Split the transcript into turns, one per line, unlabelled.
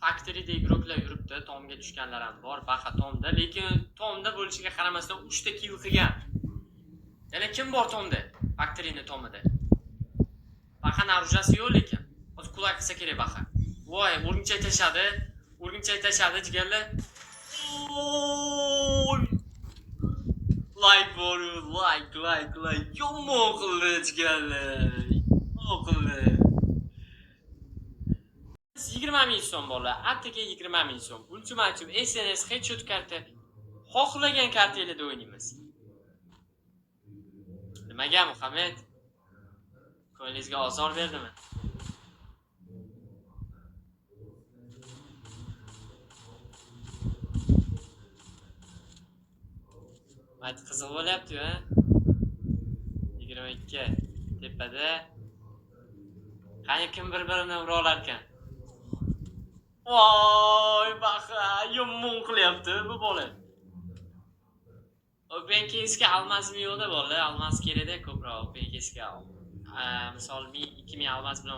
Factory'da igroklar yuribdi, tomga tushganlar ham bor, baqa tomda, lekin tomda bo'lishiga qaramasdan 3 ta kill qilgan. Yana kim bor tomda? Factory'ning tomida. Baqa narujasi yo'q lekin. Hozir qulay qilsa kerak baqa. Voy, o'rgimchak tashadi. O'rgimchak tashadi jigarlar. Oy! Like bor, like. Yomon qildi jigarlar. Yomon qildi. 20 ming so'm bolalar, ataka 20 ming so'm. Ultimatum SNS headshot karta. Xohlagan kartalarda o'ynaymiz. Nimaga Muhammad? Ko'nglingizga ozor berdimi? Mayt qiziq bo'lyapti-ku, ha? 22 tepada. Qani kim bir-birini ura olar ekan? Voy, baqa, yomon qilyapti bu bola. OpenCS'ga almazmi yo'qda bolalar, almaz kerakda ko'proq OpenCS'ga. Misol 2000 almaz bilan